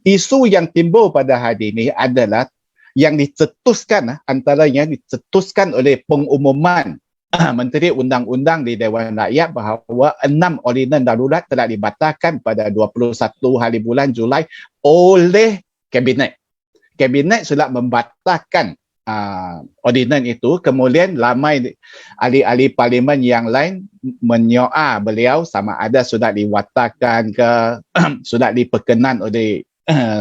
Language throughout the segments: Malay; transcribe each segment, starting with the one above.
Isu yang timbul pada hari ini adalah yang dicetuskan, antaranya dicetuskan oleh pengumuman Menteri Undang-Undang di Dewan Rakyat bahawa 6 ordinan darurat telah dibatalkan pada 21 hari bulan Julai oleh Kabinet. Kabinet sudah membatalkan ordinan itu, kemudian ramai ahli-ahli parlimen yang lain menyoal beliau sama ada sudah diwatakan ke sudah diperkenan oleh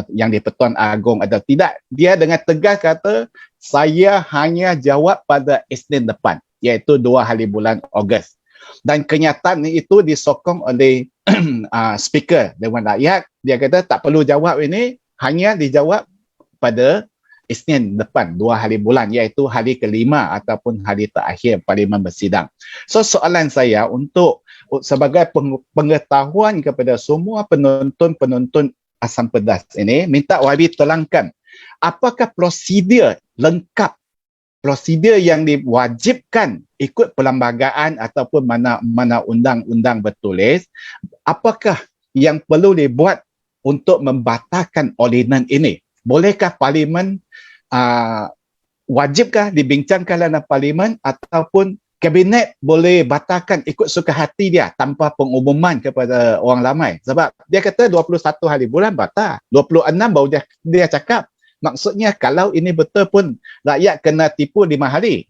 yang di-Pertuan Agong atau tidak. Dia dengan tegas kata, saya hanya jawab pada Isnin depan, iaitu 2 hari bulan Ogos. Dan kenyataan itu disokong oleh speaker Dewan Rakyat. Dia kata tak perlu jawab ini, hanya dijawab pada Isnin depan, 2 hari bulan, iaitu hari kelima ataupun hari terakhir Parlimen bersidang. So soalan saya untuk sebagai pengetahuan kepada semua penonton-penonton Asam Pedas ini, minta YB terangkan apakah prosedur lengkap, prosedur yang diwajibkan ikut perlembagaan ataupun mana undang-undang bertulis, apakah yang perlu dibuat untuk membatalkan ordinan ini? Bolehkah Parlimen, wajibkah dibincangkan dalam Parlimen ataupun Kabinet boleh batalkan ikut suka hati dia tanpa pengumuman kepada orang ramai? Sebab dia kata 21 hari bulan batal, 26 baru dia cakap. Maksudnya kalau ini betul pun rakyat kena tipu 5 hari.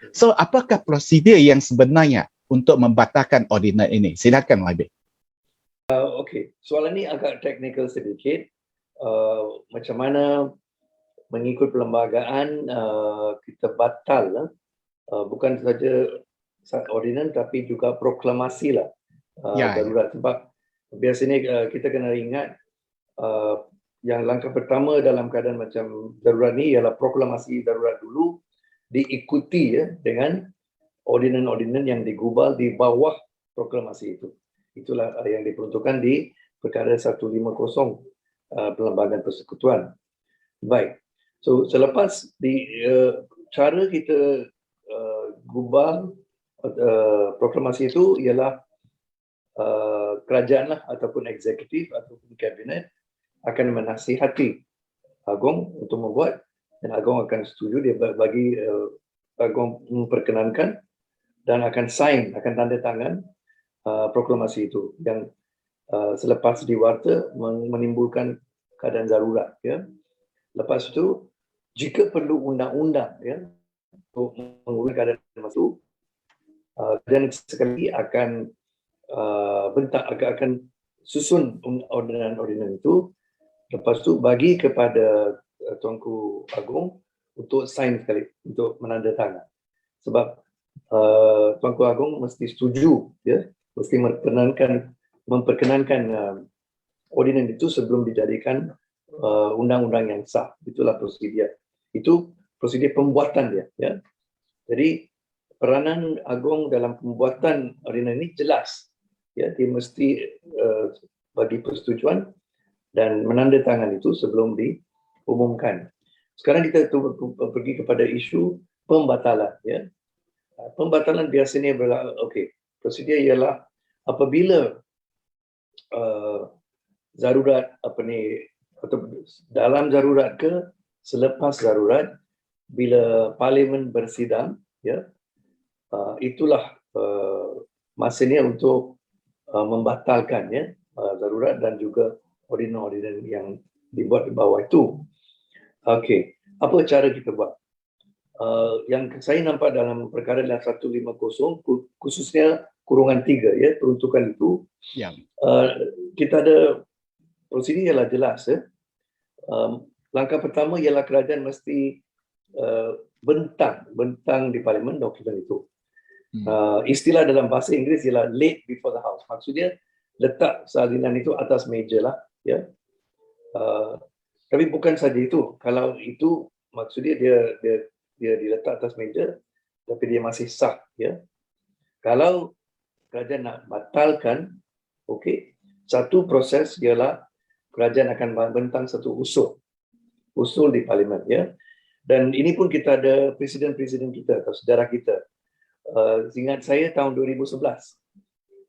So apakah prosedur yang sebenarnya untuk membatalkan ordinan ini? Silakan YB. Okey, soalan ini agak teknikal sedikit. Macam mana mengikut perlembagaan kita batal bukan saja ordinan tapi juga proklamasi lah darurat. Sebab biasanya kita kena ingat yang langkah pertama dalam keadaan macam darurat ni ialah proklamasi darurat dulu, diikuti dengan ordinan-ordinan yang digubal di bawah proklamasi itu. Itulah yang diperuntukkan di perkara 150 Perlembagaan Persekutuan. Baik. So selepas cara kita gubal proklamasi itu ialah kerajaan lah ataupun eksekutif ataupun kabinet akan menasihati Agong untuk membuat, dan Agong akan setuju, dia bagi Agong memperkenankan dan akan sign, akan tanda tangan proklamasi itu yang selepas diwarta menimbulkan keadaan darurat, ya. Lepas itu jika perlu undang-undang, ya, untuk mengubah keadaan itu, dan sekali akan akan susun ordinan-ordinan itu, lepas itu bagi kepada Tuanku Agong untuk sign sekali, untuk menandatangan. Sebab Tuanku Agong mesti setuju, ya, mesti memperkenankan ordinan itu sebelum dijadikan undang-undang yang sah. Itulah prosedur. Itu prosedur pembuatan dia, ya. Jadi peranan Agong dalam pembuatan ordinan ini jelas, ya. Dia mesti bagi persetujuan dan menandatangan itu sebelum diumumkan. Sekarang kita pergi kepada isu pembatalan, ya. Pembatalan biasanya prosedur ialah apabila darurat atau dalam darurat ke selepas darurat, bila Parlimen bersidang, ya, itulah masanya untuk membatalkan, ya, darurat dan juga ordinan-ordinan yang dibuat di bawah itu. Okey, apa cara kita buat? Yang saya nampak dalam perkara 150 khususnya kurungan 3, ya, peruntukan itu, ya. Kita ada prosedur ialah jelas, ya. Langkah pertama ialah kerajaan mesti bentang di Parlimen dokumen itu. Istilah dalam bahasa Inggeris ialah laid before the House. Maksudnya letak salinan itu atas meja lah, ya. Tapi bukan saja itu. Kalau itu maksudnya dia diletak atas meja tapi dia masih sah, ya. Kalau kerajaan nak batalkan, okey, satu proses ialah kerajaan akan bentang satu usul di Parlimen, ya. Dan ini pun kita ada presiden-presiden kita atau sejarah kita. Ingat saya tahun 2011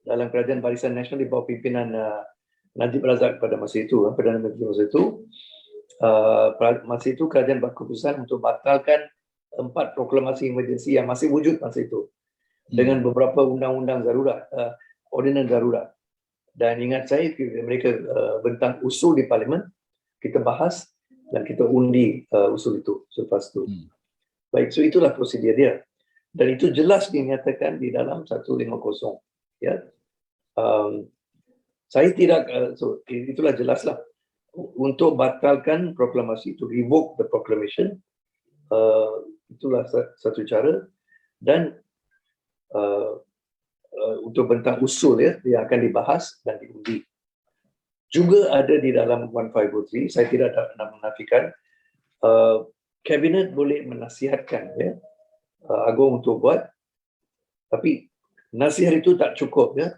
dalam Kerajaan Barisan Nasional di bawah pimpinan Najib Razak pada masa itu, Perdana Menteri masa itu kerajaan buat keputusan untuk batalkan 4 proklamasi emergency yang masih wujud masa itu dengan beberapa undang-undang darurat, ordinan darurat. Dan ingat saya, mereka bentang usul di Parlimen, kita bahas dan kita undi usul itu selepas itu. Baik, so itulah prosedur dia. Dan itu jelas dinyatakan di dalam 150. Ya. Saya tidak, so itulah jelaslah. Untuk batalkan proklamasi, to revoke the proclamation, itulah satu cara. Dan untuk bentang usul ya, yang akan dibahas dan diundi. Juga ada di dalam 1503, saya tidak nak menafikan, kabinet boleh menasihatkan ya, Agong untuk buat, tapi nasihat itu tak cukup ya.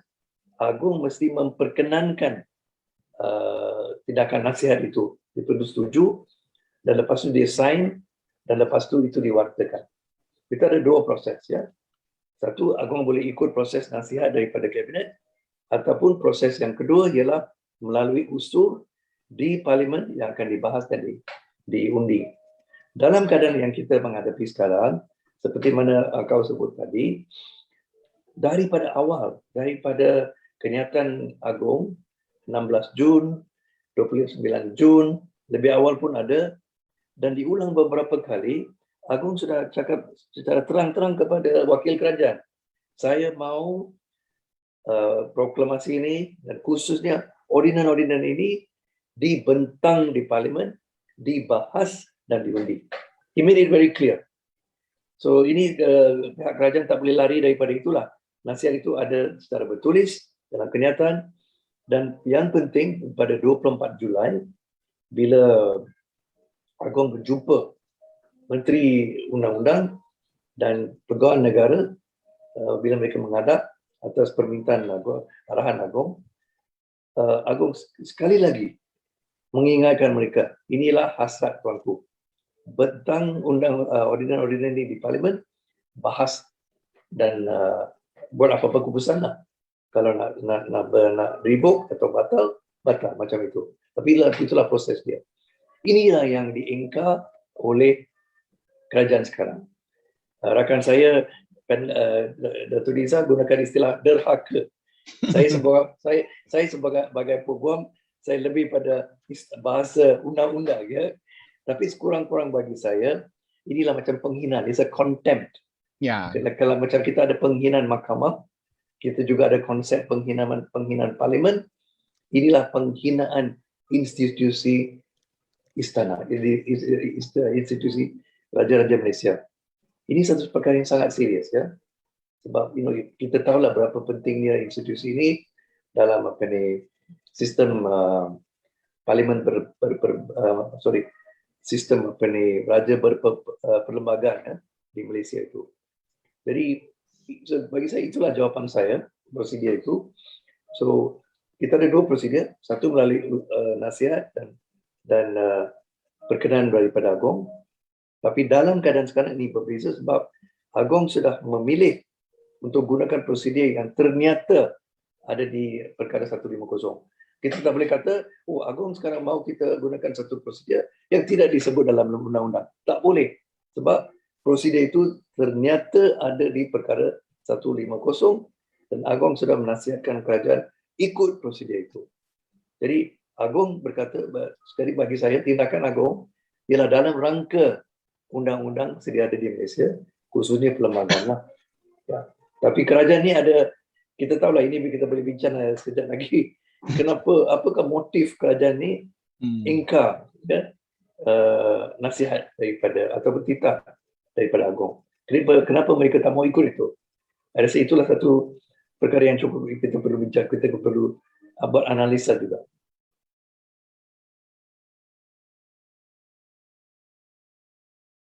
Agong mesti memperkenankan tindakan nasihat itu, dia perlu setuju, dan lepas itu dia sign, dan lepas itu diwartakan. Kita ada 2 proses ya. Satu, Agong boleh ikut proses nasihat daripada kabinet, ataupun proses yang kedua ialah melalui usul di Parlimen yang akan dibahas dan diundi. Dalam keadaan yang kita menghadapi sekarang, seperti mana kau sebut tadi, daripada awal, daripada kenyataan Agong 16 Jun, 29 Jun, lebih awal pun ada, dan diulang beberapa kali, Agong sudah cakap secara terang-terang kepada wakil kerajaan, saya mau proklamasi ini dan khususnya ordinan-ordinan ini dibentang di Parlimen, dibahas dan diundi. He made it very clear. So ini pihak kerajaan tak boleh lari daripada itulah. Nasihat itu ada secara bertulis dalam kenyataan, dan yang penting pada 24 Julai bila Agong berjumpa Menteri Undang-Undang dan Pegawai Negara, bila mereka menghadap atas permintaan arahan Agong, Agong sekali lagi mengingatkan mereka, inilah hasrat tuanku, bentang ordinan-ordinan ini di Parlimen, bahas dan buat apa-apa keputusan lah. Kalau nak revoke atau batal macam itu. Tapi itulah proses dia. Inilah yang diingkar oleh kerajaan sekarang. Rakan saya, Datuk Liza gunakan istilah derhaka. Saya sebagai peguam, saya lebih pada bahasa undang-undang ya. Tapi sekurang-kurang bagi saya, inilah macam penghinaan, it's a contempt. Ya. Kalau macam kita ada penghinaan mahkamah, kita juga ada konsep penghinaan Parlimen. Inilah penghinaan institusi istana, institusi Raja-Raja Malaysia. Ini satu perkara yang sangat serius ya. Sebab kita tahulah berapa pentingnya institusi ini dalam sistem Parlimen sistem raja berperlembagaan ya, di Malaysia itu. Jadi bagi saya itulah jawapan saya, prosedur itu. So kita ada 2 prosedur, satu melalui nasihat dan perkenan daripada Agong. Tapi dalam keadaan sekarang ini berbeza sebab Agong sudah memilih untuk gunakan prosedur yang ternyata ada di perkara 150. Kita tak boleh kata, oh Agong sekarang mau kita gunakan satu prosedur yang tidak disebut dalam undang-undang. Tak boleh. Sebab prosedur itu ternyata ada di perkara 150 dan Agong sudah menasihatkan kerajaan ikut prosedur itu. Jadi Agong berkata, sekali bagi saya tindakan Agong ialah dalam rangka undang-undang sedia ada di Malaysia, khususnya perlembagaan lah. Ya. Tapi kerajaan ni ada, kita tahulah ini kita boleh bincang sekejap lagi. Kenapa, apakah motif kerajaan ni ingkar ya, nasihat daripada ataupun titah daripada Agong? Kenapa mereka tak mau ikut itu? Saya rasa itulah satu perkara yang cukup kita perlu bincang, kita perlu buat analisa juga.